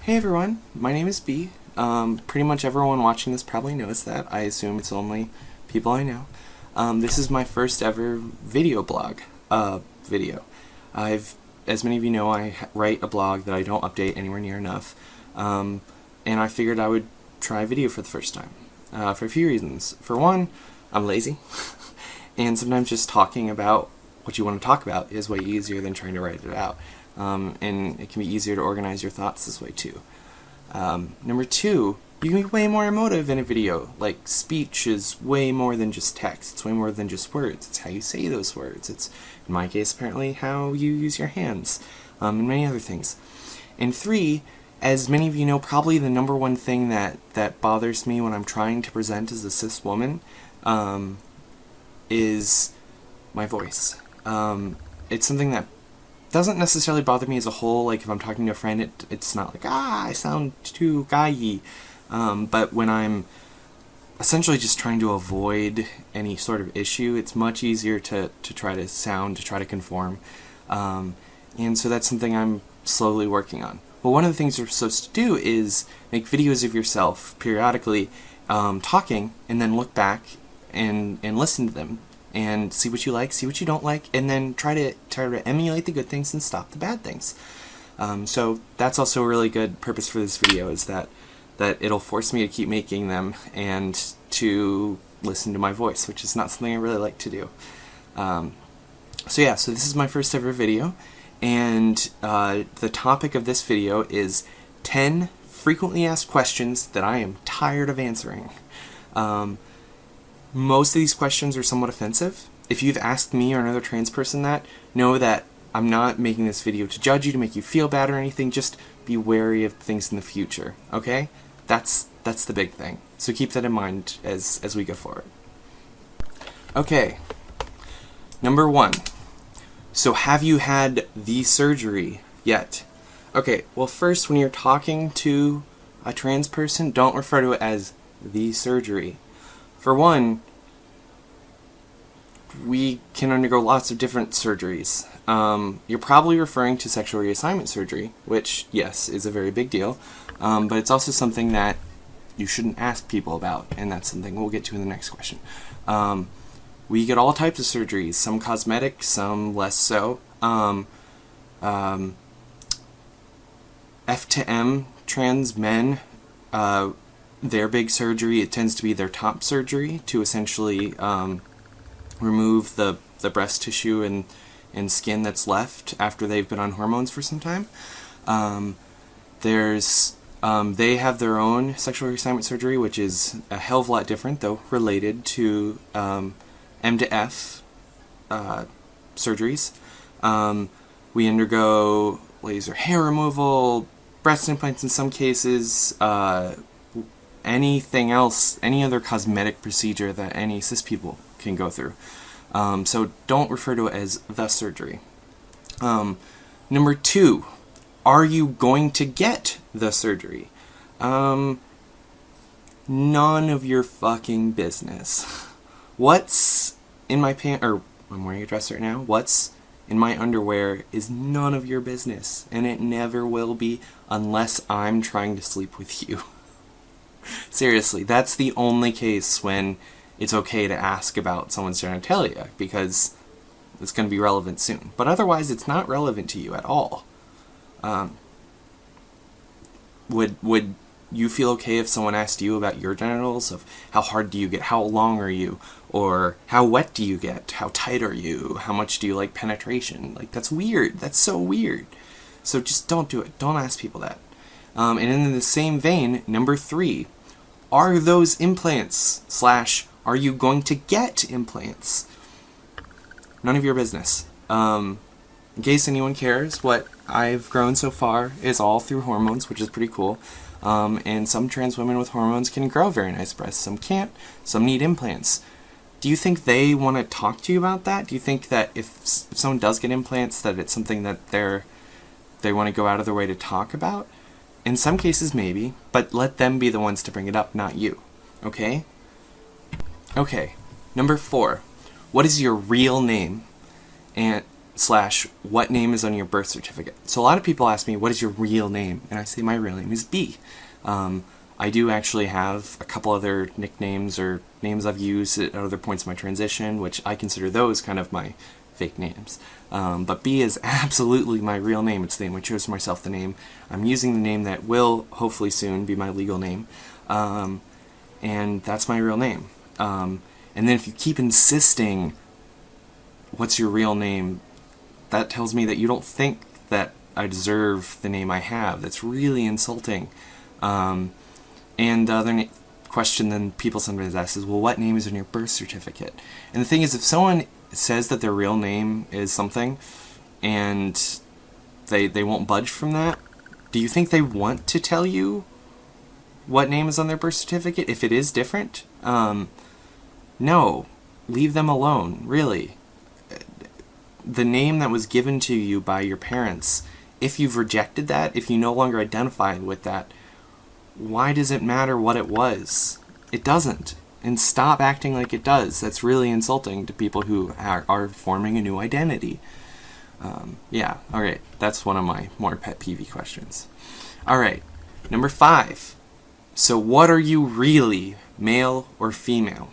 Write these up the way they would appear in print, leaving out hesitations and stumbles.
Hey everyone, my name is B. Pretty much everyone watching this probably knows that. I assume it's only people I know. This is my first ever video blog. Video. As many of you know, I write a blog that I don't update anywhere near enough. And I figured I would try video for the first time. For a few reasons. For one, I'm lazy. And sometimes just talking about what you want to talk about is way easier than trying to write it out. And it can be easier to organize your thoughts this way too. Number two, you can be way more emotive in a video. Like, speech is way more than just text. It's way more than just words. It's how you say those words. It's, in my case, apparently, how you use your hands, and many other things. And three, as many of you know, probably the number one thing that bothers me when I'm trying to present as a cis woman, is my voice. It's something that doesn't necessarily bother me as a whole. Like, if I'm talking to a friend, it's not like, I sound too guy-y. But when I'm essentially just trying to avoid any sort of issue, it's much easier to try to conform. And so that's something I'm slowly working on. Well, one of the things you're supposed to do is make videos of yourself periodically talking, and then look back and listen to them and see what you like, see what you don't like, and then try to emulate the good things and stop the bad things. So that's also a really good purpose for this video, is that it'll force me to keep making them and to listen to my voice, which is not something I really like to do. So this is my first ever video, and the topic of this video is 10 frequently asked questions that I am tired of answering. Most of these questions are somewhat offensive. If you've asked me or another trans person that, know that I'm not making this video to judge you, to make you feel bad or anything. Just be wary of things in the future, okay? That's the big thing. So keep that in mind as we go forward. Okay. Number 1. So have you had the surgery yet? Okay, well first, when you're talking to a trans person, don't refer to it as the surgery. For one, we can undergo lots of different surgeries. You're probably referring to sexual reassignment surgery, which, yes, is a very big deal, but it's also something that you shouldn't ask people about, and that's something we'll get to in the next question. We get all types of surgeries, some cosmetic, some less so. F to M trans men, their big surgery, it tends to be their top surgery to essentially remove the breast tissue and skin that's left after they've been on hormones for some time. They have their own sexual reassignment surgery, which is a hell of a lot different, though related to M to F surgeries. We undergo laser hair removal, breast implants in some cases, anything else, any other cosmetic procedure that any cis people can go through. So don't refer to it as the surgery. Number 2, are you going to get the surgery? None of your fucking business. What's in my pants, or I'm wearing a dress right now, what's in my underwear is none of your business, and it never will be unless I'm trying to sleep with you. Seriously, that's the only case when it's okay to ask about someone's genitalia, because it's going to be relevant soon. But otherwise, it's not relevant to you at all. Would you feel okay if someone asked you about your genitals, of how hard do you get, how long are you, or how wet do you get, how tight are you, how much do you like penetration? Like, that's weird. That's so weird. So just don't do it. Don't ask people that. And in the same vein, number 3, are those implants / are you going to get implants? None of your business. In case anyone cares, what I've grown so far is all through hormones, which is pretty cool. And some trans women with hormones can grow very nice breasts. Some can't. Some need implants. Do you think they want to talk to you about that? Do you think that if someone does get implants, that it's something that they want to go out of their way to talk about? In some cases, maybe, but let them be the ones to bring it up, not you. Okay? Okay. Number 4. What is your real name? And / what name is on your birth certificate. So a lot of people ask me, what is your real name? And I say my real name is B. I do actually have a couple other nicknames or names I've used at other points in my transition, which I consider those kind of my fake names. But B is absolutely my real name. It's the name I chose for myself, the name I'm using, the name that will hopefully soon be my legal name. And that's my real name. And then if you keep insisting, what's your real name, that tells me that you don't think that I deserve the name I have. That's really insulting. And the other question then people sometimes ask is, well, what name is in your birth certificate? And the thing is, if someone says that their real name is something and they won't budge from that, do you think they want to tell you what name is on their birth certificate if it is different? No. Leave them alone, really. The name that was given to you by your parents, if you've rejected that, if you no longer identify with that, why does it matter what it was? It doesn't. And stop acting like it does. That's really insulting to people who are forming a new identity. Yeah, alright. That's one of my more pet peeve questions. Alright, number 5. So what are you really, male or female?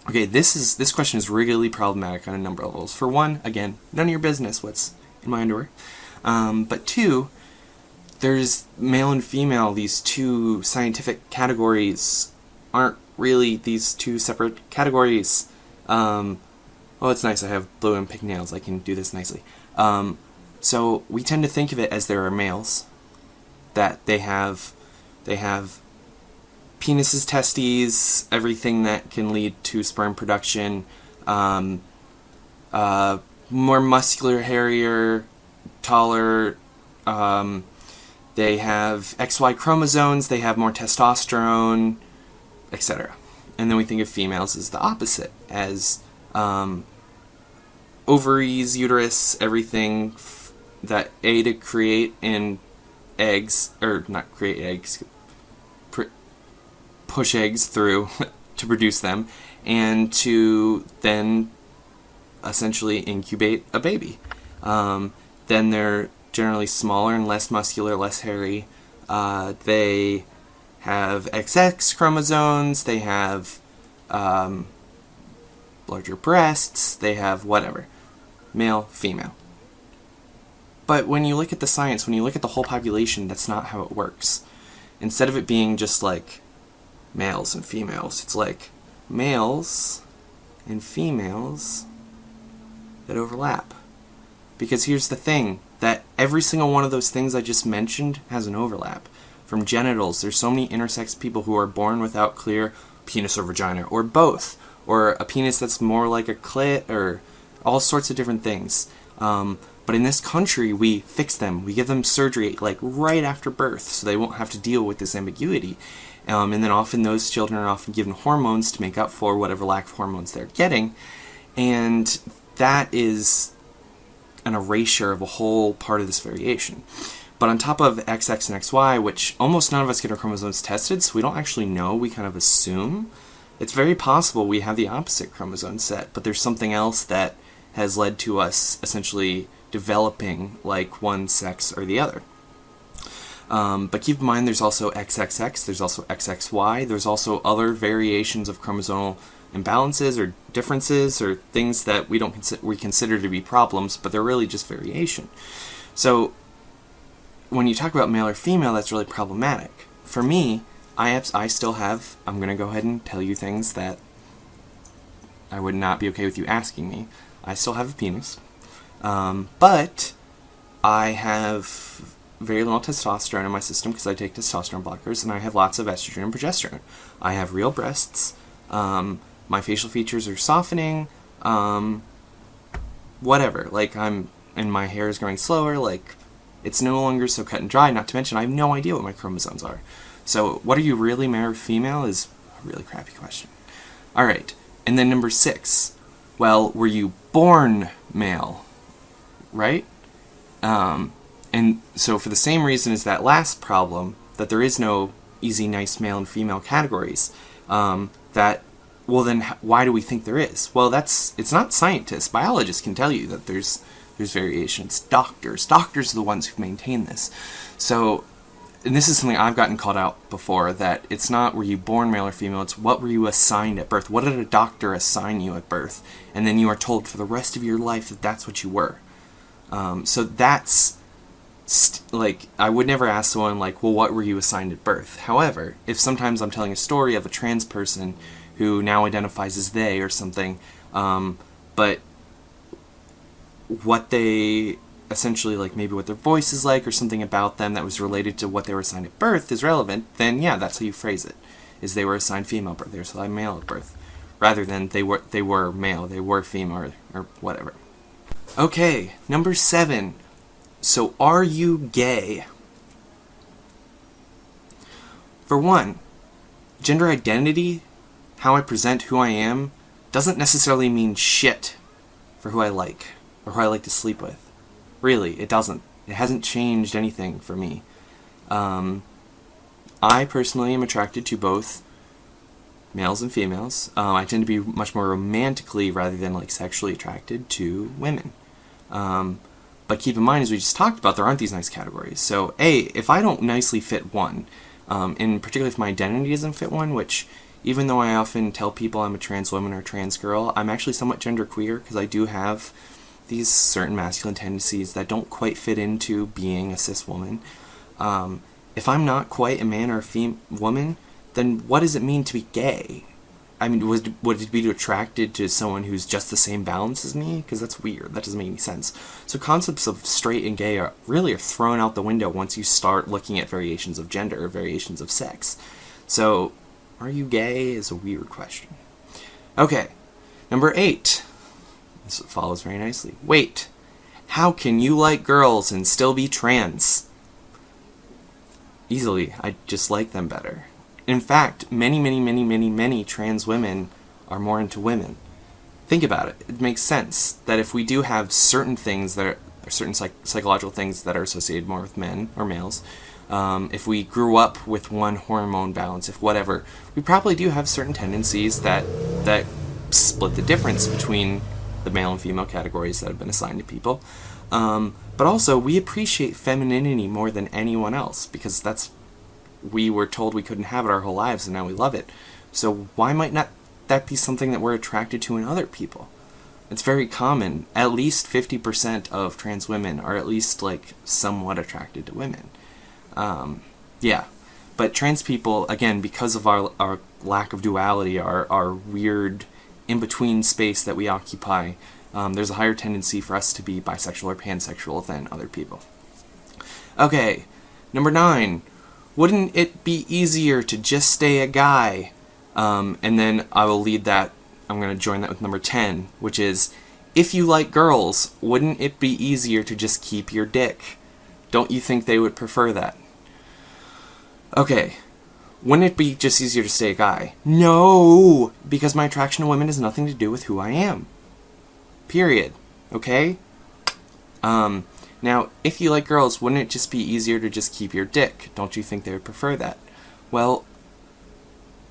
Okay, this question is really problematic on a number of levels. For one, again, none of your business what's in my underwear. But 2, there's male and female, these two scientific categories aren't really these two separate categories. Oh, it's nice, I have blue and pink nails, I can do this nicely. So we tend to think of it as there are males, that they have penises, testes, everything that can lead to sperm production, more muscular, hairier, taller, they have XY chromosomes, they have more testosterone, etc. And then we think of females as the opposite, as ovaries, uterus, everything that aid to create in eggs, or not create eggs, push eggs through to produce them, and to then essentially incubate a baby. Then they're generally smaller and less muscular, less hairy. They have XX chromosomes, they have larger breasts, they have whatever. Male, female. But when you look at the science, when you look at the whole population, that's not how it works. Instead of it being just like males and females, it's like males and females that overlap. Because here's the thing, that every single one of those things I just mentioned has an overlap. From genitals, there's so many intersex people who are born without clear penis or vagina, or both, or a penis that's more like a clit, or all sorts of different things. But in this country, we fix them. We give them surgery like right after birth, so they won't have to deal with this ambiguity. And then often those children are often given hormones to make up for whatever lack of hormones they're getting. And that is an erasure of a whole part of this variation. But on top of XX and XY, which almost none of us get our chromosomes tested, so we don't actually know, we kind of assume, it's very possible we have the opposite chromosome set, but there's something else that has led to us essentially developing like one sex or the other. But keep in mind there's also XXX, there's also XXY, there's also other variations of chromosomal imbalances or differences or things that we consider to be problems, but they're really just variation. So when you talk about male or female, that's really problematic. For me, I still have, I'm going to go ahead and tell you things that I would not be okay with you asking me. I still have a penis, but I have very little testosterone in my system because I take testosterone blockers, and I have lots of estrogen and progesterone. I have real breasts, my facial features are softening, whatever, like and my hair is growing slower, like it's no longer so cut and dry, not to mention I have no idea what my chromosomes are. So what are you really, male or female, is a really crappy question. Alright, and then number 6. Well, were you born male? Right? And so for the same reason as that last problem, that there is no easy, nice male and female categories, well then why do we think there is? Well, it's not scientists. Biologists can tell you that there's there's variations. Doctors are the ones who maintain this. So, and this is something I've gotten called out before, that it's not were you born male or female, it's what were you assigned at birth. What did a doctor assign you at birth? And then you are told for the rest of your life that that's what you were. So that's, like, I would never ask someone, like, well, what were you assigned at birth? However, if sometimes I'm telling a story of a trans person who now identifies as they or something, but what they essentially, like, maybe what their voice is like or something about them that was related to what they were assigned at birth is relevant, then yeah, that's how you phrase it, is they were assigned female at birth, they were assigned male at birth, rather than they were male, they were female, or whatever. Okay, number 7. So are you gay? For one, gender identity, how I present who I am, doesn't necessarily mean shit for who I like, or who I like to sleep with. Really, it doesn't. It hasn't changed anything for me. I personally am attracted to both males and females. I tend to be much more romantically rather than like sexually attracted to women. But keep in mind, as we just talked about, there aren't these nice categories. So, if I don't nicely fit one, and particularly if my identity doesn't fit one, which even though I often tell people I'm a trans woman or a trans girl, I'm actually somewhat genderqueer because I do have these certain masculine tendencies that don't quite fit into being a cis woman. If I'm not quite a man or a woman, then what does it mean to be gay? I mean, would it be attracted to someone who's just the same balance as me? Because that's weird. That doesn't make any sense. So concepts of straight and gay are thrown out the window once you start looking at variations of gender or variations of sex. So, are you gay is a weird question. Okay, number 8. This follows very nicely. Wait, how can you like girls and still be trans? Easily, I just like them better. In fact, many trans women are more into women. Think about it. It makes sense that if we do have certain things that are certain psychological things that are associated more with men or males, if we grew up with one hormone balance, if whatever, we probably do have certain tendencies that split the difference between the male and female categories that have been assigned to people. But also, we appreciate femininity more than anyone else because we were told we couldn't have it our whole lives, and now we love it. So why might not that be something that we're attracted to in other people? It's very common. At least 50% of trans women are at least, like, somewhat attracted to women. Yeah. But trans people, again, because of our lack of duality, our weird in-between space that we occupy, there's a higher tendency for us to be bisexual or pansexual than other people. Okay, number 9. Wouldn't it be easier to just stay a guy? And then I will lead that, I'm going to join that with number 10, which is, if you like girls, wouldn't it be easier to just keep your dick? Don't you think they would prefer that? Okay, wouldn't it be just easier to stay a guy? No, because my attraction to women has nothing to do with who I am. Period. Okay? Now, if you like girls, wouldn't it just be easier to just keep your dick? Don't you think they would prefer that? Well,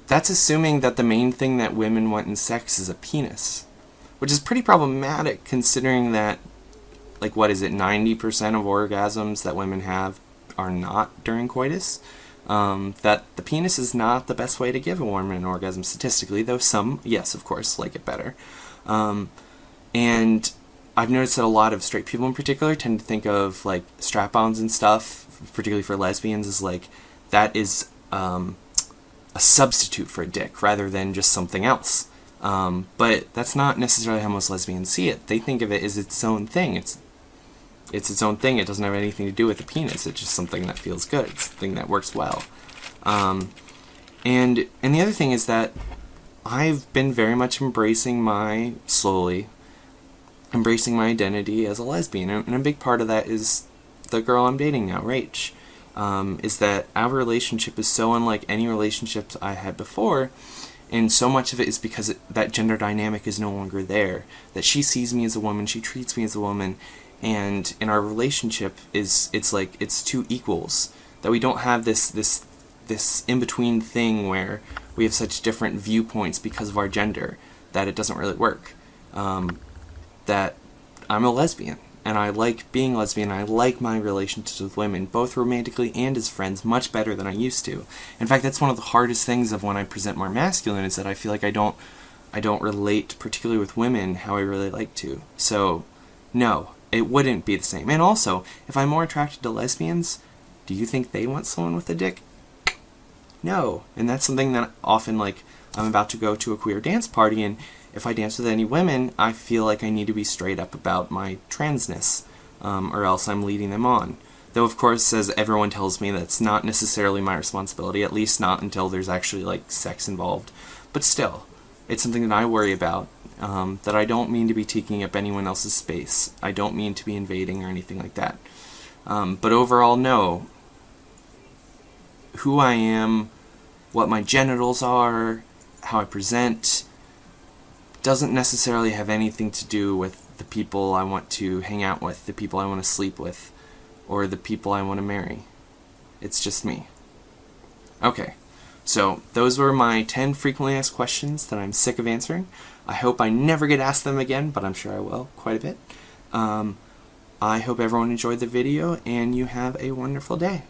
that's assuming that the main thing that women want in sex is a penis, which is pretty problematic considering that, like, what is it, 90% of orgasms that women have are not during coitus? That the penis is not the best way to give a woman an orgasm statistically, though some, yes, of course, like it better. And I've noticed that a lot of straight people in particular tend to think of, like, strap-ons and stuff, particularly for lesbians, as, like, that is a substitute for a dick rather than just something else. But that's not necessarily how most lesbians see it. They think of it as its own thing. It's its own thing. It doesn't have anything to do with the penis. It's just something that feels good. It's something that works well. And the other thing is that I've been very much embracing my identity as a lesbian, and a big part of that is the girl I'm dating now, Rach. Is that our relationship is so unlike any relationships I had before, and so much of it is because that gender dynamic is no longer there. That she sees me as a woman, she treats me as a woman, and in our relationship it's like it's two equals. That we don't have this in-between thing where we have such different viewpoints because of our gender that it doesn't really work. That I'm a lesbian, and I like being lesbian. I like my relationships with women, both romantically and as friends, much better than I used to. In fact, that's one of the hardest things of when I present more masculine, is that I feel like I don't relate particularly with women how I really like to. So, no, it wouldn't be the same. And also, if I'm more attracted to lesbians, do you think they want someone with a dick? No. And that's something that often, like, I'm about to go to a queer dance party, and if I dance with any women, I feel like I need to be straight up about my transness, or else I'm leading them on. Though, of course, as everyone tells me, that's not necessarily my responsibility, at least not until there's actually, like, sex involved. But still, it's something that I worry about, that I don't mean to be taking up anyone else's space. I don't mean to be invading or anything like that. But overall, no. Who I am, what my genitals are, how I present, doesn't necessarily have anything to do with the people I want to hang out with, the people I want to sleep with, or the people I want to marry. It's just me. Okay, so those were my 10 frequently asked questions that I'm sick of answering. I hope I never get asked them again, but I'm sure I will quite a bit. I hope everyone enjoyed the video, and you have a wonderful day.